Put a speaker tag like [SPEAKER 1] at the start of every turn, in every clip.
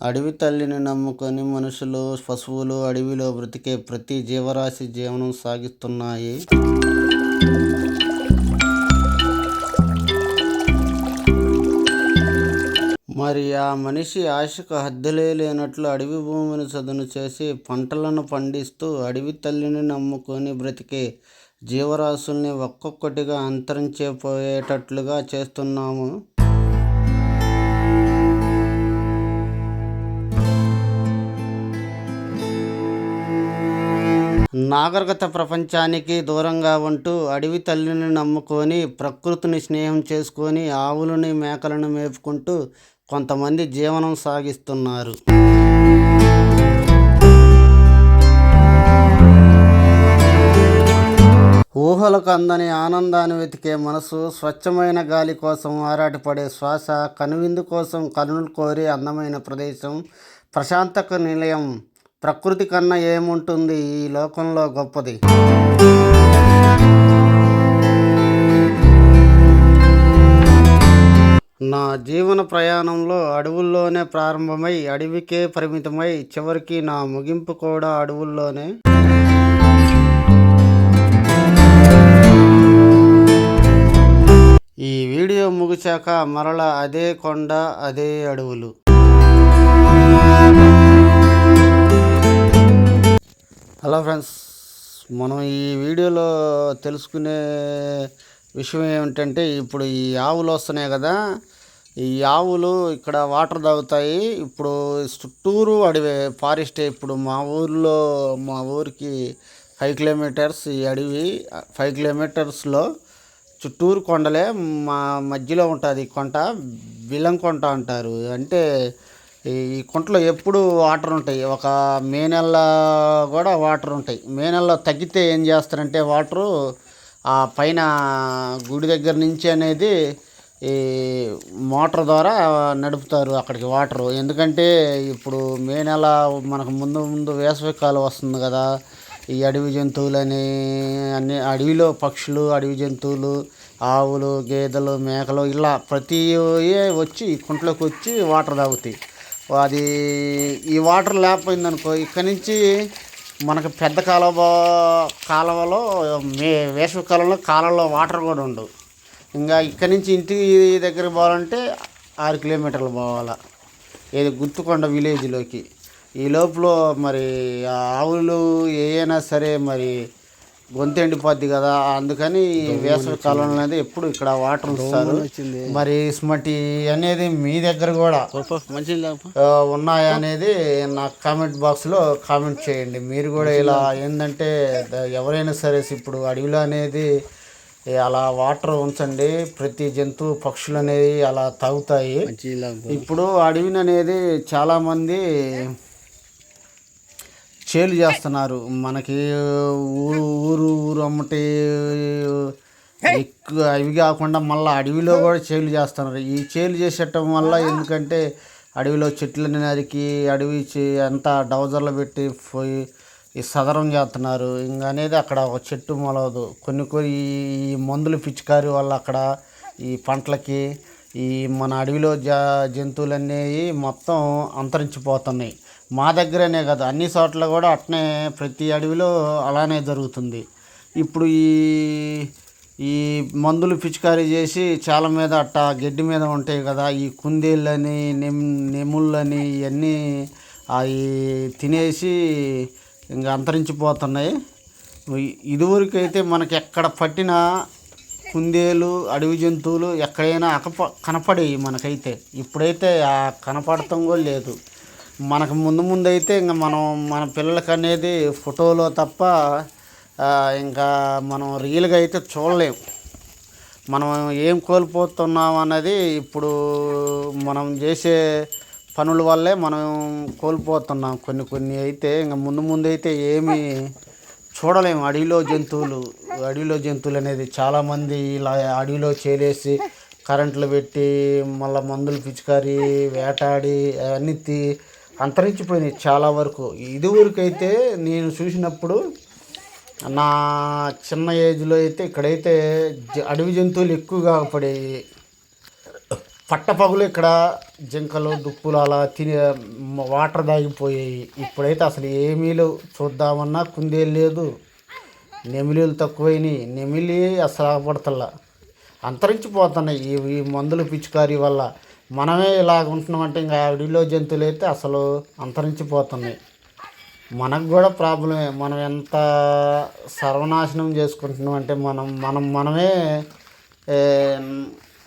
[SPEAKER 1] అడవి తల్లిని నమ్ముకొని మనుషులు, పశువులు అడవిలో బ్రతికే ప్రతి జీవరాశి జీవనం సాగిస్తున్నాయి. మరి ఆ మనిషి ఆశకు హద్దులే లేనట్లు అడవి భూమిని చదును చేసి పంటలను పండిస్తూ అడవి తల్లిని నమ్ముకొని బ్రతికే జీవరాశుల్ని ఒక్కొక్కటిగా అంతరించిపోయేటట్లుగా చేస్తున్నాము. నాగరికత ప్రపంచానికి దూరంగా ఉంటూ అడవి తల్లిని నమ్ముకొని ప్రకృతిని స్నేహం చేసుకొని ఆవులని మేకలను మేపుకుంటూ కొంతమంది జీవనం సాగిస్తున్నారు. ఊహలకు అందని ఆనందాన్ని వెతికే మనసు, స్వచ్ఛమైన గాలి కోసం ఆరాటపడే శ్వాస, కనువిందు కోసం కనులు కోరే అందమైన ప్రదేశం, ప్రశాంతక నిలయం. ప్రకృతి కన్నా ఏముంటుంది ఈ లోకంలో గొప్పది? నా జీవన ప్రయాణంలో అడవుల్లోనే ప్రారంభమై అడవికే పరిమితమై చివరికి నా ముగింపు కూడా అడవుల్లోనే. ఈ వీడియో ముగిశాక మరలా అదే కొండ, అదే అడవులు. హలో ఫ్రెండ్స్, మనం ఈ వీడియోలో తెలుసుకునే విషయం ఏమిటంటే, ఇప్పుడు ఈ ఆవులు వస్తున్నాయి కదా, ఈ ఆవులు ఇక్కడ వాటర్ తాగుతాయి. ఇప్పుడు చుట్టూరు అడవి ఫారెస్టే. ఇప్పుడు మా ఊరికి 5 కిలోమీటర్స్ ఈ అడవి. 5 కిలోమీటర్స్లో చుట్టూరు కొండలే. మా మధ్యలో ఉంటుంది కొంట, బిలం కొంట అంటారు. అంటే ఈ కుంటలో ఎప్పుడు వాటర్ ఉంటాయి. ఒక మే నెలలో కూడా వాటర్ ఉంటాయి. మే నెలలో తగ్గితే ఏం చేస్తారంటే వాటరు ఆ పైన గుడి దగ్గర నుంచి అనేది ఈ మోటార్ ద్వారా నడుపుతారు అక్కడికి వాటరు. ఎందుకంటే ఇప్పుడు మే నెల మనకు ముందు వేసవికాలం వస్తుంది కదా. ఈ అడవి జంతువులని అన్ని అడవిలో పక్షులు, అడవి జంతువులు, ఆవులు, గేదెలు, మేకలు ఇలా ప్రతి వచ్చి కుంటలోకి వచ్చి వాటర్ తాగుతాయి. అది ఈ వాటర్ లేకపోయిందనుకో ఇక్కడి నుంచి మనకు పెద్ద కాలువలో వేసవికాలంలో కాలంలో వాటర్ కూడా ఉండవు. ఇంకా ఇక్కడి నుంచి ఇంటి దగ్గర పోవాలంటే 6 కిలోమీటర్లు పోవాలా, ఏది గుర్తుకొండ విలేజ్లోకి. ఈ లోపల మరి ఆవులు ఏమైనా సరే మరి గొంతు ఎండిపోద్ది కదా, అందుకని వేసవి కాలంలో అనేది ఎప్పుడు ఇక్కడ వాటర్ ఇస్తారు. మరి స్మటి అనేది మీ దగ్గర కూడా ఉన్నాయా అనేది నాకు కామెంట్ బాక్స్లో కామెంట్ చేయండి. మీరు కూడా ఇలా ఏంటంటే ఎవరైనా సరే ఇప్పుడు అడవిలో అనేది అలా వాటర్ ఉంచండి. ప్రతి జంతువు, పక్షులు అనేది అలా తాగుతాయి. ఇప్పుడు అడవిని అనేది చాలామంది చేలు చేస్తున్నారు. మనకి ఊరు అమ్మటి ఎక్కువ అవి కాకుండా మళ్ళీ అడవిలో కూడా చేలు చేస్తున్నారు. ఈ చేలు చేసేయటం వల్ల ఎందుకంటే అడవిలో చెట్లని నరికి అడవి అంతా డౌజర్లు పెట్టి పోయి ఈ సదరం చేస్తున్నారు. ఇంకా అనేది అక్కడ ఒక చెట్టు మొలవదు. కొన్ని ఈ మందులు పిచికారి వల్ల అక్కడ ఈ పంటలకి ఈ మన అడవిలో జంతువులన్నీ మొత్తం అంతరించిపోతున్నాయి. మా దగ్గరనే కదా, అన్ని చోట్ల కూడా అట్నే ప్రతి అడవిలో అలానే జరుగుతుంది. ఇప్పుడు ఈ మందులు పిచికారీ చేసి చాలా మీద అట్టా గడ్డి మీద ఉంటాయి కదా, ఈ కుందేళ్ళని నెముళ్ళని ఇవన్నీ అవి తినేసి ఇంకా అంతరించిపోతున్నాయి. ఇదివరకైతే మనకి ఎక్కడ పట్టిన కుందేలు, అడవి జంతువులు ఎక్కడైనా కనపడేవి మనకైతే. ఇప్పుడైతే ఆ కనపడటం కూడా లేదు. మనకు ముందు అయితే ఇంకా మన పిల్లలకి అనేది ఫోటోలో తప్ప ఇంకా మనం రియల్గా అయితే చూడలేము. మనం ఏం కోల్పోతున్నాం అన్నది ఇప్పుడు మనం చేసే పనుల వల్లే మనం కోల్పోతున్నాం. కొన్ని అయితే ఇంకా ముందు అయితే ఏమీ చూడలేము. అడవిలో జంతువులు అనేది చాలామంది ఇలా అడవిలో చేరేసి కరెంట్లు పెట్టి మళ్ళీ మందులు పిచికారి వేటాడి అన్నీ అంతరించిపోయినాయి చాలా వరకు. ఇదివరకు అయితే నేను చూసినప్పుడు నా చిన్న ఏజ్లో అయితే ఇక్కడైతే అడవి జంతువులు ఎక్కువగా పడేవి. పట్టపగులు ఇక్కడ జింకలు దుప్పులు అలా తిని వాటర్ దాగిపోయాయి. ఇప్పుడైతే అసలు ఏమీ లేవు. చూద్దామన్నా కుందేలు లేదు, నెమిలీలు తక్కువైనాయి. నెమిలి అసలు ఆగపడతల్లా, అంతరించిపోతున్నాయి ఈ మందుల పిచికారీ వల్ల. మనమే ఇలాగ ఉంటున్నామంటే ఇంకా అడవిలో జంతువులు అయితే అసలు అంతరించిపోతున్నాయి. మనకు కూడా ప్రాబ్లమే. మనం ఎంత సర్వనాశనం చేసుకుంటున్నాం అంటే మనమే ఏ,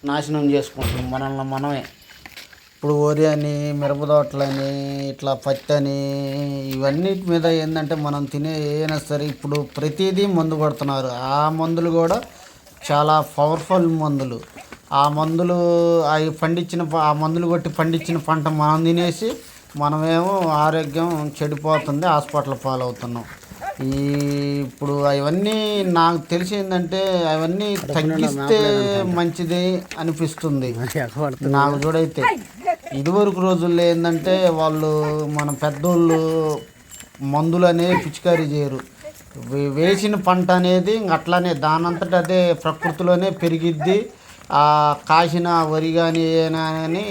[SPEAKER 1] నాశనం చేసుకుంటున్నాం మనమే. ఇప్పుడు వరి అని, మిరపతోటలని, ఇట్లా పత్తి అని, ఇవన్నిటి మీద ఏంటంటే మనం తినే ఏదైనా సరే ఇప్పుడు ప్రతిదీ మందు కొడుతున్నారు. ఆ మందులు కూడా చాలా పవర్ఫుల్ మందులు. ఆ మందులు అవి ఆ మందులు కొట్టి పండించిన పంట మనం తినేసి మనమేమో ఆరోగ్యం చెడిపోతుంది, హాస్పిటల్ పాలవుతున్నాం. ఇప్పుడు అవన్నీ నాకు తెలిసి ఏంటంటే అవన్నీ తగ్గిస్తే మంచిది అనిపిస్తుంది నాకు చూడైతే. ఇదివరకు రోజుల్లో ఏంటంటే వాళ్ళు మన పెద్దోళ్ళు మందులు అనేది పిచికారీ చేయరు. వేసిన పంట అనేది అట్లానే దానంతట అదే ప్రకృతిలోనే పెరిగిద్ది. ఆ కాసిన వరి కానీ ఏనా అని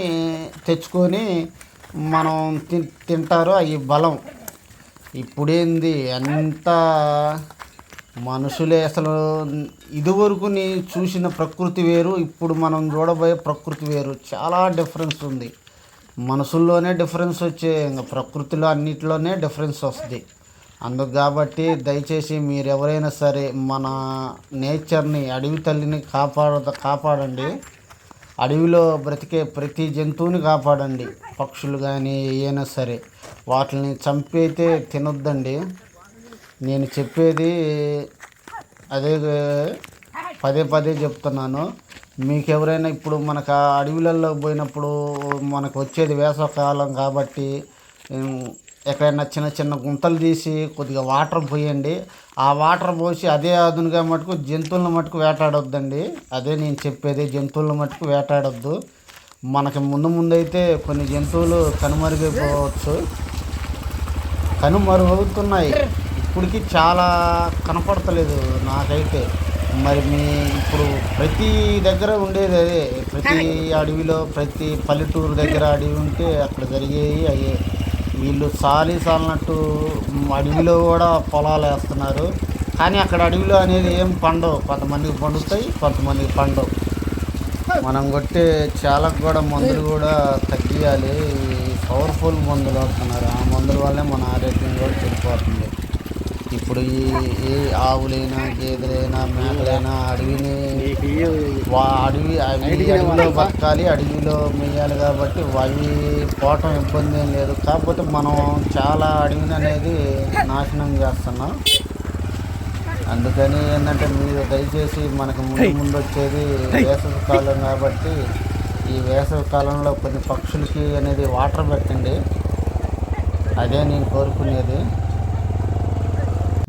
[SPEAKER 1] తెచ్చుకొని మనం తింటారు. అవి బలం. ఇప్పుడేంది అంతా మనుషులే. అసలు ఇదివరకు నీ చూసిన ప్రకృతి వేరు, ఇప్పుడు మనం చూడబోయే ప్రకృతి వేరు. చాలా డిఫరెన్స్ ఉంది. మనుషుల్లోనే డిఫరెన్స్ వచ్చే, ఇంకా ప్రకృతిలో అన్నిటిలోనే డిఫరెన్స్ వస్తుంది. అందుకు కాబట్టి దయచేసి మీరు ఎవరైనా సరే మన నేచర్ని, అడవి తల్లిని కాపాడండి. అడవిలో బ్రతికే ప్రతి జంతువుని కాపాడండి. పక్షులు కానీ ఏమైనా సరే వాటిని చంపైతే తినొద్దండి. నేను చెప్పేది అదే పదే పదే చెప్తున్నాను. మీకు ఎవరైనా ఇప్పుడు మనకు ఆ అడవులలో పోయినప్పుడు మనకు వచ్చేది వేసవకాలం కాబట్టి ఎక్కడైనా చిన్న చిన్న గుంతలు తీసి కొద్దిగా వాటర్ పోయండి. ఆ వాటర్ పోసి అదే అదునుగా మటుకు జంతువులను మటుకు వేటాడొద్దండి. అదే నేను చెప్పేది, జంతువులను మటుకు వేటాడొద్దు. మనకి ముందైతే కొన్ని జంతువులు కనుమరుగైపోవచ్చు, కనుమరుగవుతున్నాయి. ఇప్పటికి చాలా కనపడతలేదు నాకైతే. మరి ఇప్పుడు ప్రతి దగ్గర ఉండేది అదే. ప్రతి అడవిలో, ప్రతి పల్లెటూరు దగ్గర అడవి ఉంటే అక్కడ జరిగేవి అయ్యే. వీళ్ళు సాలినట్టు అడవిలో కూడా పొలాలు వేస్తున్నారు. కానీ అక్కడ అడవిలో అనేది ఏం పండవు. కొంతమందికి పండుతాయి, కొంతమందికి పండవు. మనం కొట్టే చాలకు కూడా మందులు కూడా తగ్గియాలి. పవర్ఫుల్ మందులు వస్తున్నారు. ఆ మందుల వల్లే మన ఆరోగ్యం కూడా చెడిపోతుంది. ఇప్పుడు ఈ ఆవులైనా, గేదెలైనా, మేకలైనా అడవిలో బతకాలి, అడవిలో మేయాలి. కాబట్టి అవి పోవటం ఇబ్బంది ఏం లేదు. కాకపోతే మనం చాలా అడవిని అనేది నాశనం చేస్తున్నాం. అందుకని ఏంటంటే మీరు దయచేసి మనకు ముందు వచ్చేది వేసవి కాలం కాబట్టి ఈ వేసవి కాలంలో కొన్ని పక్షులకి అనేది వాటర్ పెట్టండి. అదే నేను కోరుకునేది.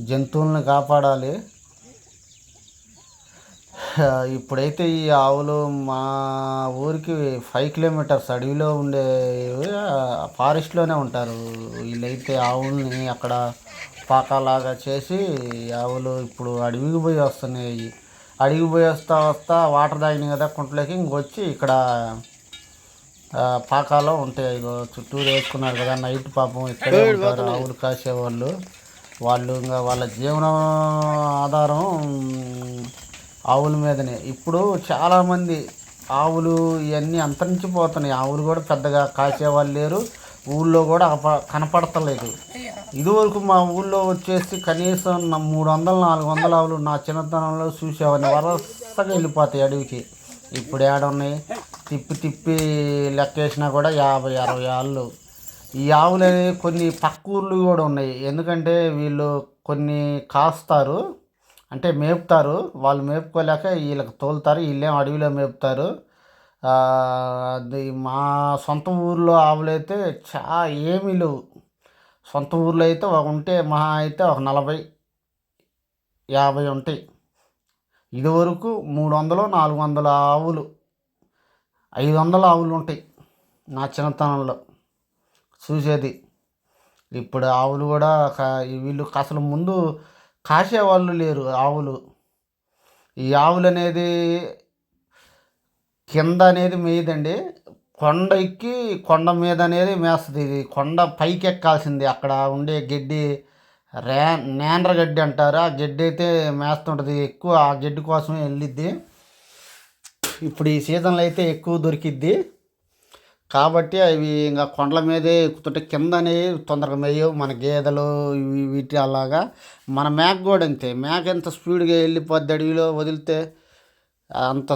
[SPEAKER 1] జంతువులను కాపాడాలి. ఇప్పుడైతే ఈ ఆవులు మా ఊరికి 5 కిలోమీటర్స్ అడవిలో ఉండే ఫారెస్ట్లోనే ఉంటారు. వీళ్ళైతే ఆవుల్ని అక్కడ పాకలాగా చేసి ఆవులు ఇప్పుడు అడవికి పోయి వస్తున్నాయి. అడవికి పోయి వస్తా వాటర్ తాగినాయి కదా కుంటలోకి, ఇంకొచ్చి ఇక్కడ పాకాలో ఉంటాయి. చుట్టూరు వేసుకున్నారు కదా, నైట్ పాపం ఇక్కడే ఉంటారు ఆవులు కాసేవాళ్ళు. ఇంకా వాళ్ళ జీవన ఆధారం ఆవుల మీదనే. ఇప్పుడు చాలామంది ఆవులు ఇవన్నీ అంతరించిపోతున్నాయి. ఆవులు కూడా పెద్దగా కాసేవాళ్ళు లేరు, ఊళ్ళో కూడా కనపడతలేదు. ఇదివరకు మా ఊళ్ళో వచ్చేసి కనీసం 300-400 ఆవులు నా చిన్నతనంలో చూసేవాడిని. వరుసగా వెళ్ళిపోతాయి అడవికి. ఇప్పుడు ఏడున్నాయి? తిప్పి లెక్కేసినా కూడా 50-60 ఆవులు. ఈ ఆవులు కొన్ని పక్క ఊర్లు కూడా ఉన్నాయి. ఎందుకంటే వీళ్ళు కొన్ని కాస్తారు, అంటే మేపుతారు. వాళ్ళు మేపుకోలేక వీళ్ళకి తోలుతారు, వీళ్ళేం అడవిలో మేపుతారు. మా సొంత ఊర్లో ఆవులైతే ఏమీ లేవు. సొంత ఊర్లో అయితే ఉంటే మహా అయితే ఒక 40-50 ఉంటాయి. ఇదివరకు 300-400 ఆవులు, 500 ఆవులు ఉంటాయి నా చిన్నతనంలో చూసేది. ఇప్పుడు ఆవులు కూడా వీళ్ళు అసలు ముందు కాసేవాళ్ళు లేరు ఆవులు. ఈ ఆవులు అనేది కింద అనేది మేయదండి. కొండ ఎక్కి కొండ మీద అనేది మేస్తుంది. ఇది కొండ పైకి ఎక్కాల్సింది. అక్కడ ఉండే గడ్డి నేండ్ర గడ్డి అంటారు. ఆ గడ్డి అయితే మేస్తుంటుంది. ఎక్కువ ఆ గడ్డి కోసమే వెళ్ళిద్ది. ఇప్పుడు ఈ సీజన్లో అయితే ఎక్కువ దొరికిద్ది. కాబట్టి అవి ఇంకా కొండల మీదే ఎక్కుతుంటే కింద అనేవి తొందరగా మేయవు. మన గేదెలు వీటి అలాగా మన మేక కూడా అంతే. మేక ఎంత స్పీడ్గా వెళ్ళిపోద్ది అడవిలో వదిలితే అంత